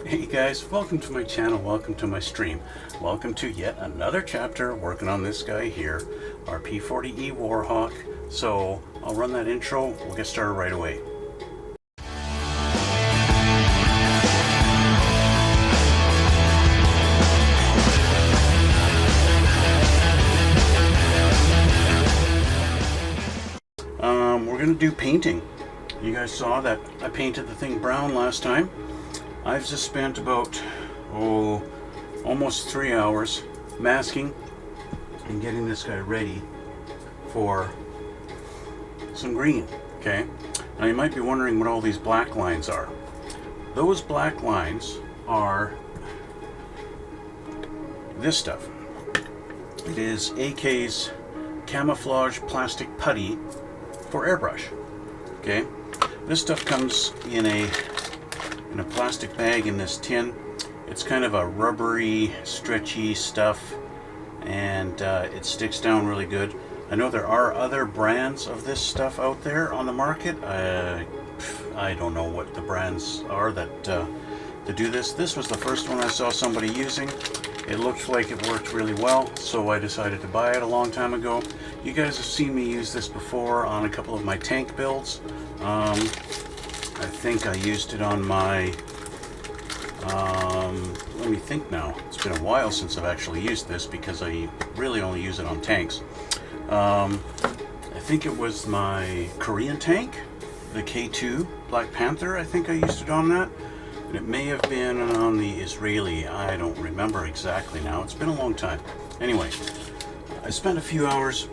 Hey guys, welcome to my channel, welcome to my stream. Welcome to yet another chapter working on this guy here, our P-40E Warhawk. So I'll run that intro, we'll get started right away. We're going to do painting. You guys saw that I painted the thing brown last time. I've just spent about, almost 3 hours masking and getting this guy ready for some green, okay? Now you might be wondering what all these black lines are. Those black lines are this stuff. It is AK's camouflage plastic putty for airbrush, okay? This stuff comes in a plastic bag in this tin. It's kind of a rubbery, stretchy stuff, and it sticks down really good. I know there are other brands of this stuff out there on the market. I don't know what the brands are that do this. This was the first one I saw somebody using. It looked like it worked really well, so I decided to buy it a long time ago. You guys have seen me use this before on a couple of my tank builds. I think I used it on my, let me think now. It's been a while since I've actually used this because I really only use it on tanks. I think it was my Korean tank, the K2 Black Panther. I think I used it on that. And it may have been on the Israeli. I don't remember exactly now. It's been a long time. Anyway, I spent a few hours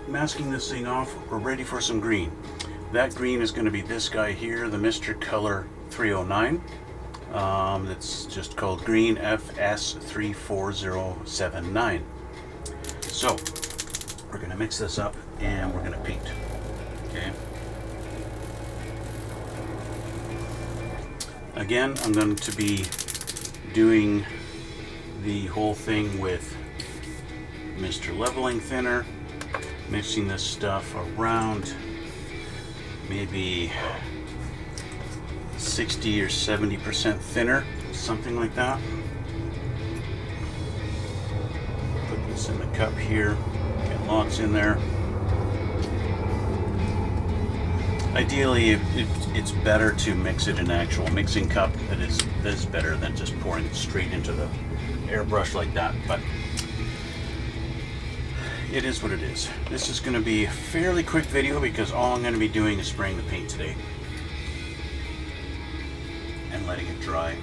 masking this thing off. We're ready for some green. That green is going to be this guy here, the Mr. Color 309. That's just called Green FS34079. So, we're going to mix this up and we're going to paint. Okay. Again, I'm going to be doing the whole thing with Mr. Leveling Thinner, mixing this stuff around maybe 60 or 70% thinner, something like that. Put this in the cup here, get lots in there. Ideally, it's better to mix it in an actual mixing cup. That is better than just pouring it straight into the airbrush like that, but it is what it is. This is going to be a fairly quick video because all I'm going to be doing is spraying the paint today and letting it dry.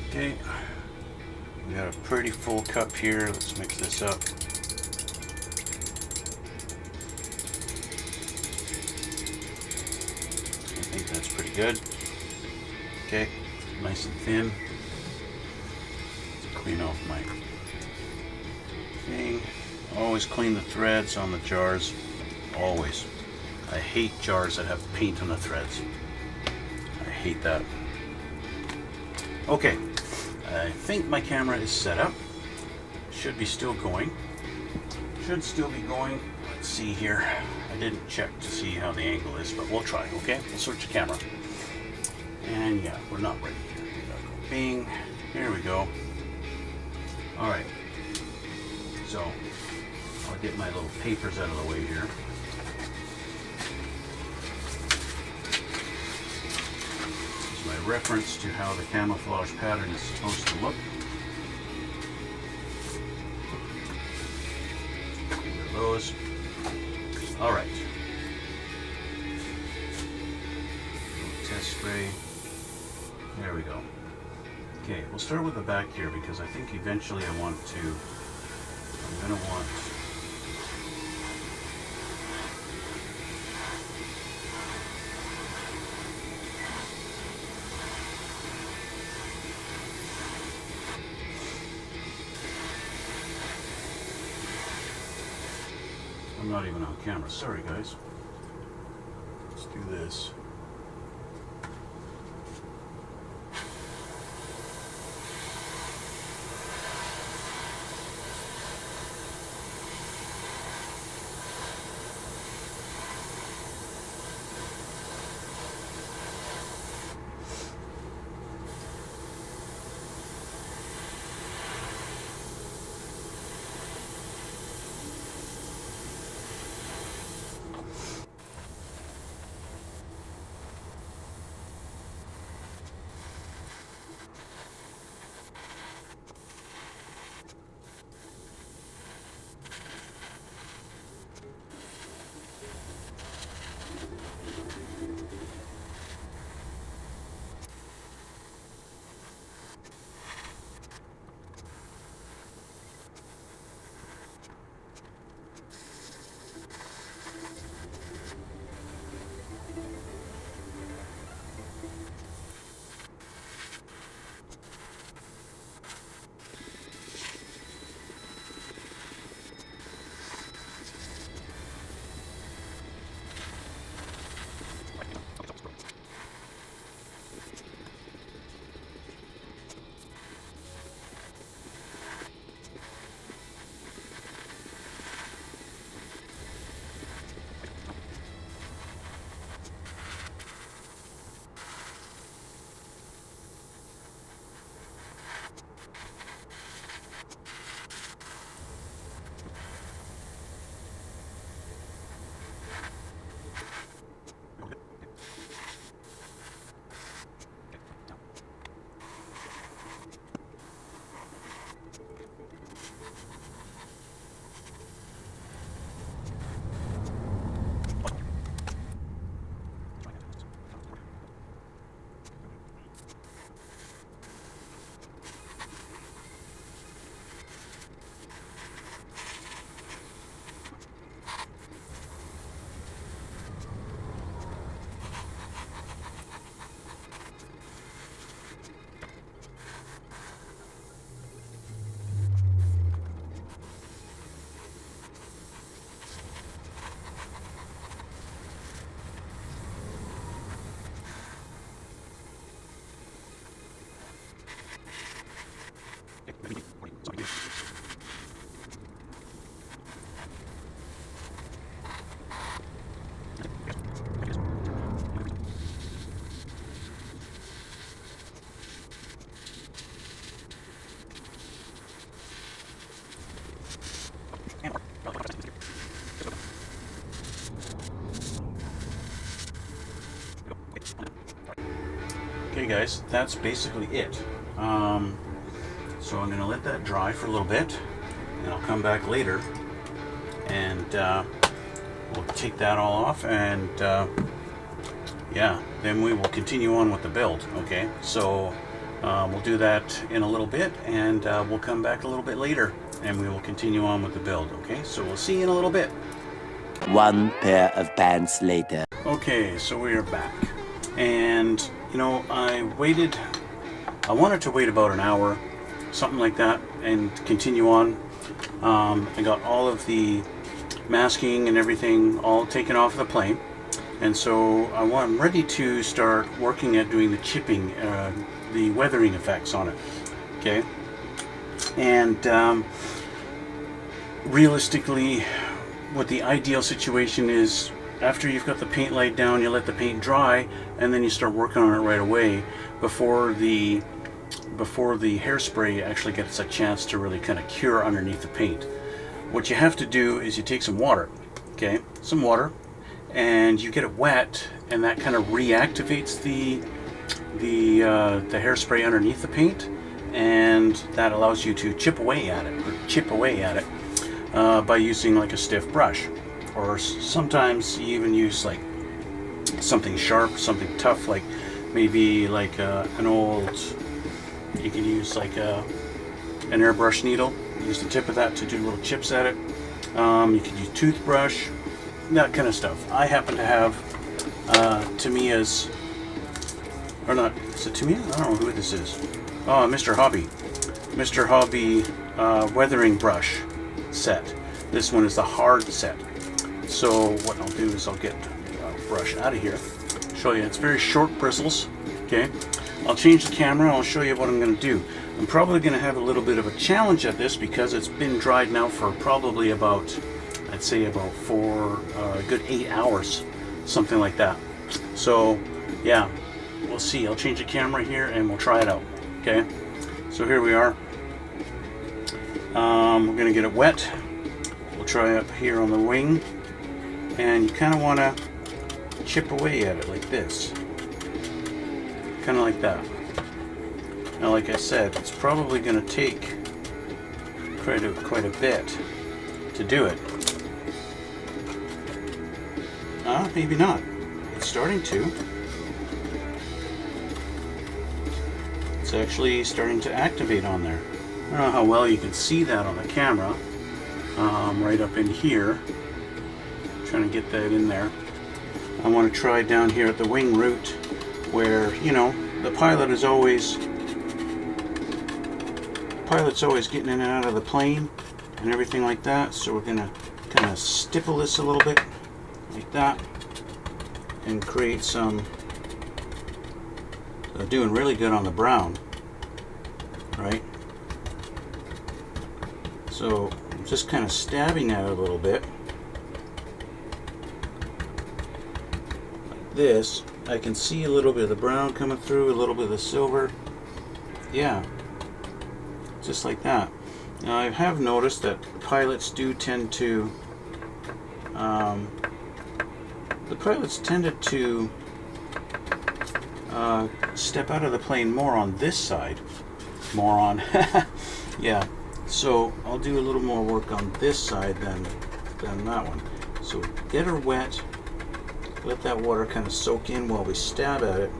Okay, we got a pretty full cup here. Let's mix this up. I think that's pretty good. Okay, nice and thin. Clean off my thing. Always clean the threads on the jars. Always. I hate jars that have paint on the threads. I hate that. Okay, I think my camera is set up. Should be still going. Should still be going. Let's see here. I didn't check to see how the angle is, but we'll try, okay? We'll switch the camera. And yeah, we're not ready here. We gotta go bing. Here we go. Alright, so I'll get my little papers out of the way here. This is my reference to how the camouflage pattern is supposed to look. Clear those. Alright. Test spray. There we go. Okay, we'll start with the back here because I think eventually I'm going to want I'm not even on camera, sorry guys. Let's do this. Okay guys, that's basically it. So I'm going to let that dry for a little bit, and I'll come back later and we'll take that all off, and yeah, then we will continue on with the build. Okay, so we'll do that in a little bit, and we'll come back a little bit later and we will continue on with the build. Okay, so we'll see you in a little bit. One pair of pants later. Okay, so we are back, and you know, I wanted to wait about an hour, something like that, and continue on. I got all of the masking and everything all taken off the plane, and so I'm ready to start working at doing the chipping, the weathering effects on it. Okay, and realistically, what the ideal situation is, after you've got the paint laid down, you let the paint dry, and then you start working on it right away before the hairspray actually gets a chance to really kind of cure underneath the paint. What you have to do is you take some water, okay, some water, and you get it wet, and that kind of reactivates the hairspray underneath the paint, and that allows you to chip away at it by using like a stiff brush, or sometimes you even use like something sharp, something tough, like maybe like an old, you can use like an airbrush needle, use the tip of that to do little chips at it. You can use toothbrush, that kind of stuff. I happen to have Tamiya's, or not, is it Tamiya? I don't know who this is. Oh, Mr. Hobby weathering brush set. This one is the hard set. So what I'll do is I'll get a brush out of here, show you. It's very short bristles. Okay, I'll change the camera and I'll show you what I'm going to do. I'm probably going to have a little bit of a challenge at this because it's been dried now for probably about, I'd say about a good 8 hours, something like that. So yeah, we'll see. I'll change the camera here and we'll try it out. Okay, so here we are. We're going to get it wet. We'll try up here on the wing, and you kind of want to chip away at it like this, kind of like that. Now, like I said, it's probably going to take quite a bit to do it. Maybe not. It's starting to. It's actually starting to activate on there. I don't know how well you can see that on the camera. Right up in here. Trying to get that in there. I want to try down here at the wing root, where, you know, the pilot's always getting in and out of the plane and everything like that. So we're gonna kind of stipple this a little bit like that and create some. Doing really good on the brown, right? So I'm just kind of stabbing at it a little bit like this. I can see a little bit of the brown coming through, a little bit of the silver. Yeah, just like that. Now I have noticed that pilots do tend to tended to step out of the plane more on this side. Yeah, so I'll do a little more work on this side than that one. So get her wet, let that water kind of soak in while we stab at it.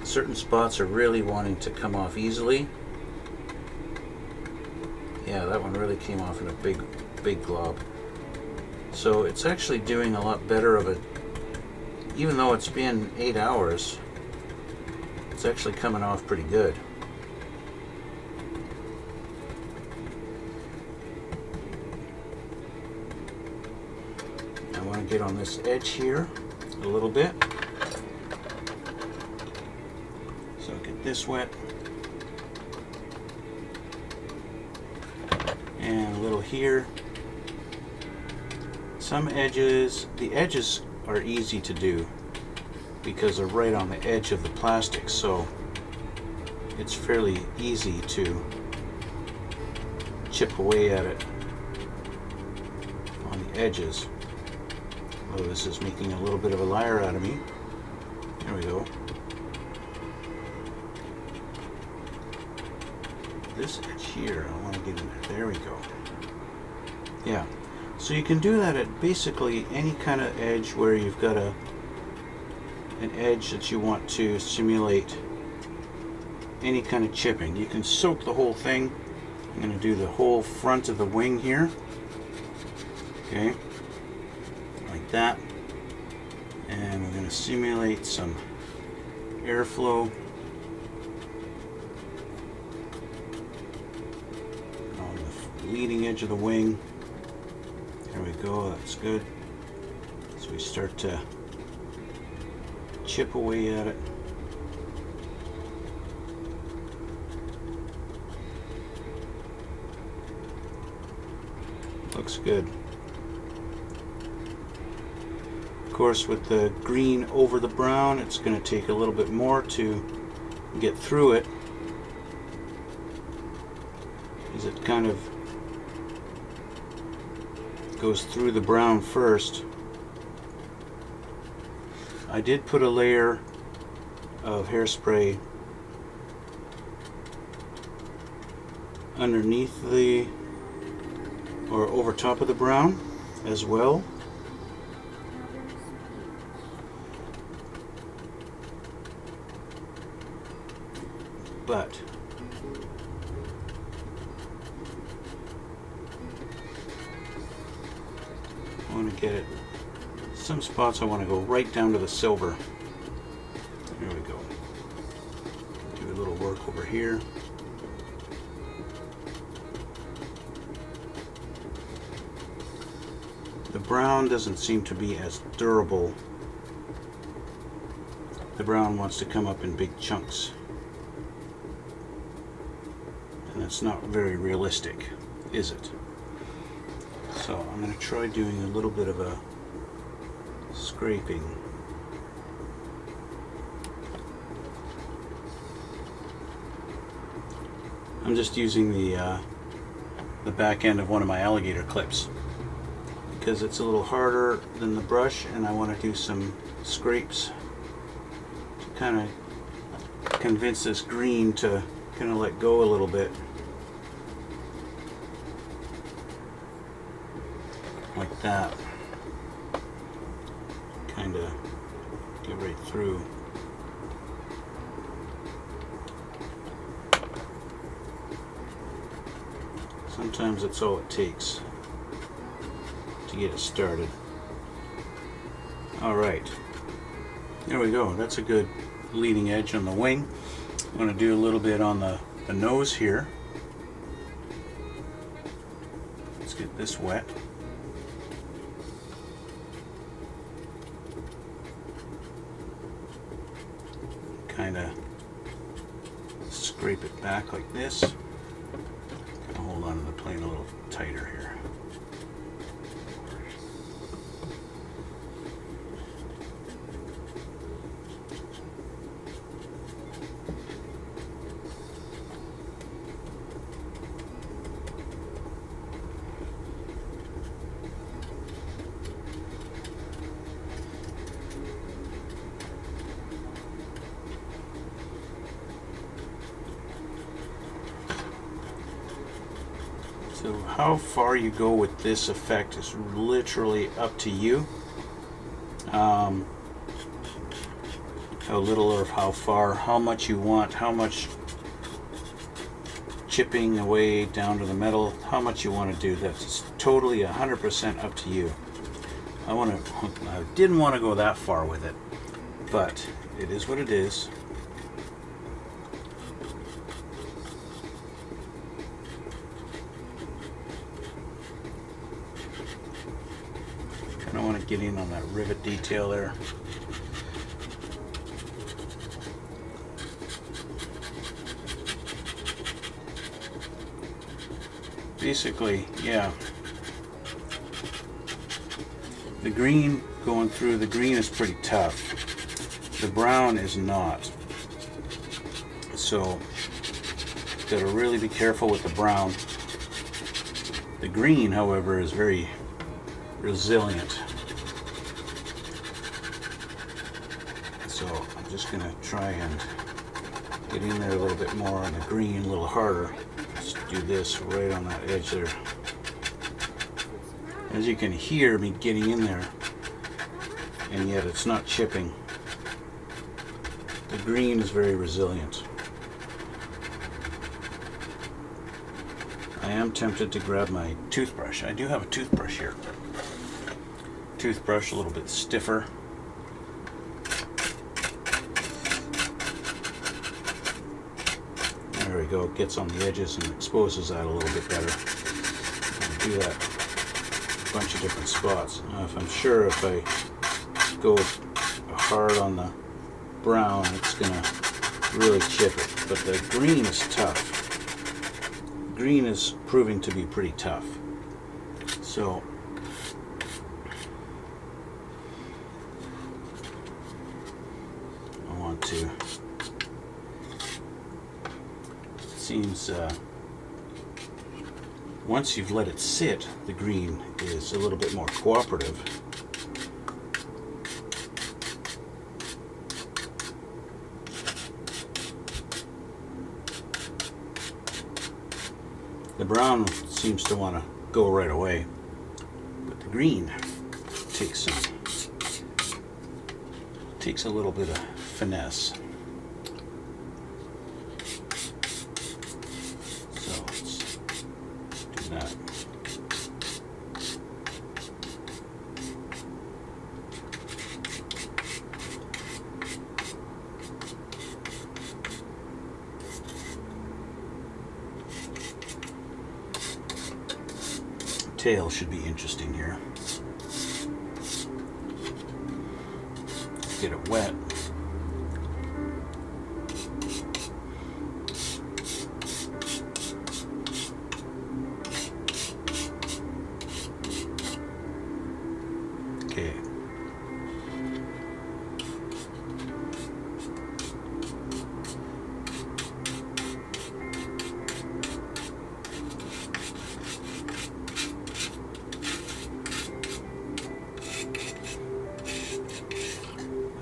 Certain spots are really wanting to come off easily. Yeah, that one really came off in a big glob. So it's actually doing a lot better of it. Even though it's been 8 hours, it's actually coming off pretty good. I want to get on this edge here a little bit. So get this wet. And a little here. Some edges, the edges are easy to do because they're right on the edge of the plastic, so it's fairly easy to chip away at it on the edges. Oh, this is making a little bit of a liar out of me. There we go. This edge here, I want to get in there. There we go. Yeah. So you can do that at basically any kind of edge where you've got an edge that you want to simulate any kind of chipping. You can soak the whole thing. I'm going to do the whole front of the wing here. Okay. Like that. And we're going to simulate some airflow on the leading edge of the wing. There we go, that's good. So we start to chip away at it. Looks good. Of course, with the green over the brown, it's going to take a little bit more to get through it, because it kind of goes through the brown first. I did put a layer of hairspray underneath the, or over top of the brown as well. But I want to get it, some spots I want to go right down to the silver. There we go. Do a little work over here. The brown doesn't seem to be as durable. The brown wants to come up in big chunks. And it's not very realistic, is it? So I'm going to try doing a little bit of a scraping. I'm just using the back end of one of my alligator clips because it's a little harder than the brush, and I want to do some scrapes to kind of convince this green to kind of let go a little bit. Like that. Kind of get right through. Sometimes that's all it takes to get it started. Alright. There we go. That's a good leading edge on the wing. I'm going to do a little bit on the nose here. Let's get this wet. Kind of scrape it back like this. Kind of hold on to the plane a little tighter here. So how far you go with this effect is literally up to you. How little or how far, how much you want, how much chipping away down to the metal, how much you want to do. That's totally 100% up to you. I didn't want to go that far with it, but it is what it is. I want to get in on that rivet detail there. Basically, yeah. The green going through, the green is pretty tough. The brown is not. So, got to really be careful with the brown. The green, however, is very resilient. So I'm just going to try and get in there a little bit more on the green, a little harder. Just do this right on that edge there. As you can hear me getting in there, and yet it's not chipping. The green is very resilient. I am tempted to grab my toothbrush. I do have a toothbrush here. Toothbrush a little bit stiffer. There we go, it gets on the edges and exposes that a little bit better. I'll do that a bunch of different spots. Now, if I'm sure if I go hard on the brown, it's gonna really chip it. But the green is tough. Green is proving to be pretty tough. So I want to, it seems once you've let it sit, the green is a little bit more cooperative. The brown seems to want to go right away, but the green takes a little bit of finesse. So let's do that. Tail should be interesting here. Get it wet. Okay.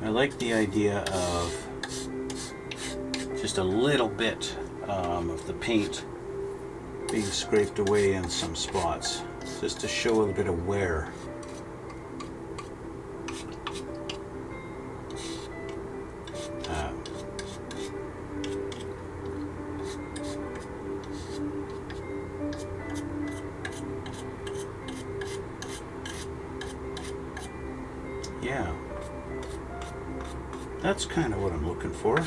I like the idea of just a little bit of the paint being scraped away in some spots, just to show a little bit of wear. Yeah. That's kind of what I'm looking for.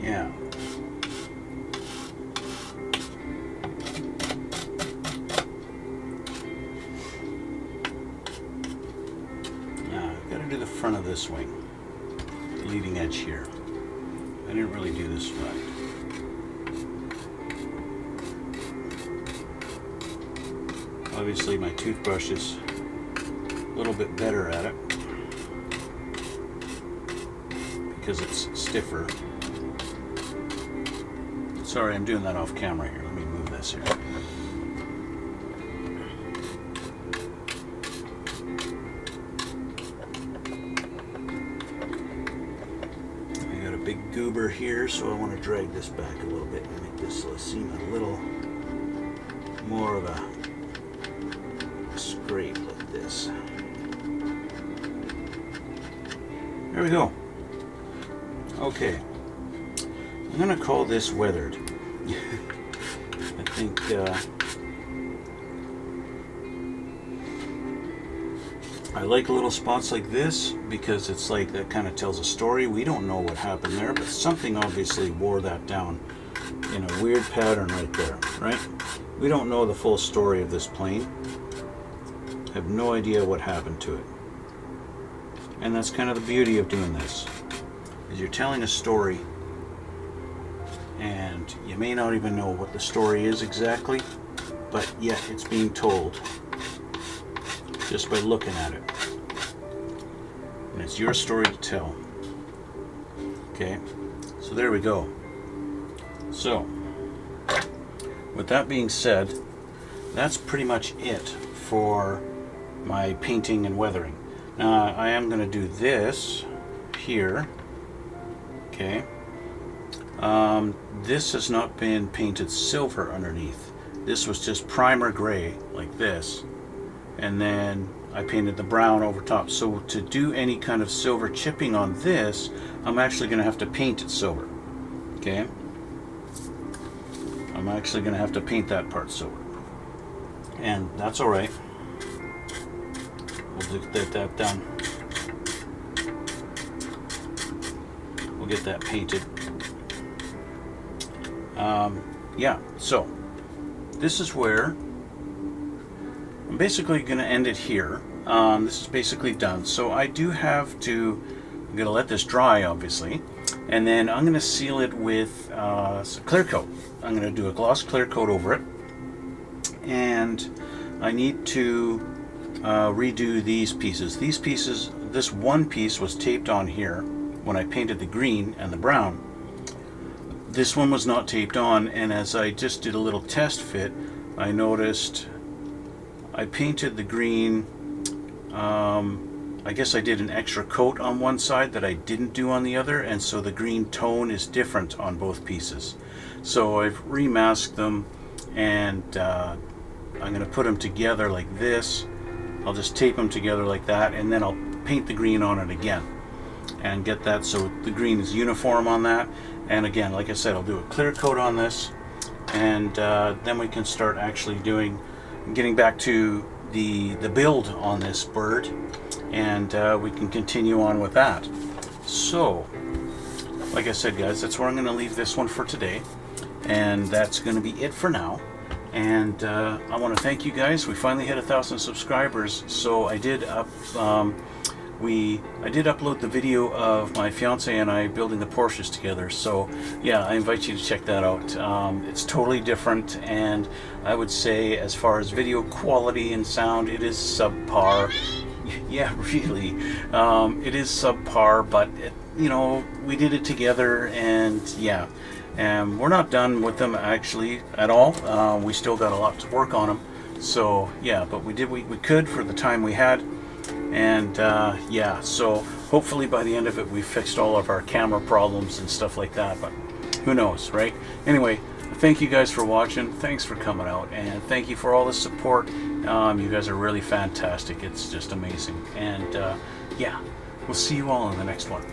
Yeah. Do the front of this wing, the leading edge here. I didn't really do this right. Obviously my toothbrush is a little bit better at it because it's stiffer. Sorry, I'm doing that off camera here. Let me move this here. Big goober here, so I want to drag this back a little bit and make this seem a little more of a scrape like this. There we go. Okay, I'm gonna call this weathered. I think I like little spots like this because it's like that kind of tells a story. We don't know what happened there, but something obviously wore that down in a weird pattern right there, right? We don't know the full story of this plane. Have no idea what happened to it. And that's kind of the beauty of doing this, is you're telling a story and you may not even know what the story is exactly, but yet it's being told just by looking at it. And it's your story to tell. Okay, so there we go. So, with that being said, that's pretty much it for my painting and weathering. Now, I am going to do this here. Okay. This has not been painted silver underneath. This was just primer gray, like this. And then I painted the brown over top. So to do any kind of silver chipping on this, I'm actually going to have to paint it silver. Okay? I'm actually going to have to paint that part silver. And that's alright. We'll get that done. We'll get that painted. Yeah, so this is where I'm basically going to end it here. This is basically done. So I do have to, I'm going to let this dry, obviously, and then I'm going to seal it with some clear coat. I'm going to do a gloss clear coat over it, and I need to redo these pieces. These pieces, this one piece was taped on here when I painted the green and the brown. This one was not taped on, and as I just did a little test fit, I noticed I painted the green, I guess I did an extra coat on one side that I didn't do on the other, and so the green tone is different on both pieces. So I've remasked them, and I'm going to put them together like this. I'll just tape them together like that, and then I'll paint the green on it again and get that so the green is uniform on that. And again, like I said, I'll do a clear coat on this, and then we can start actually getting back to the build on this bird, and we can continue on with that. So, like I said, guys, that's where I'm going to leave this one for today, and that's going to be it for now. And I want to thank you guys. We finally hit 1,000 subscribers, so I did upload the video of my fiance and I building the Porsches together. So yeah, I invite you to check that out. It's totally different, and I would say as far as video quality and sound, it is subpar. Yeah, really, it is subpar, but we did it together, and yeah, and we're not done with them actually at all. We still got a lot to work on them. So yeah, but we did what we could for the time we had. And yeah, so hopefully by the end of it we fixed all of our camera problems and stuff like that, but who knows, right? Anyway, thank you guys for watching, thanks for coming out, and thank you for all the support. You guys are really fantastic, it's just amazing. And yeah, we'll see you all in the next one.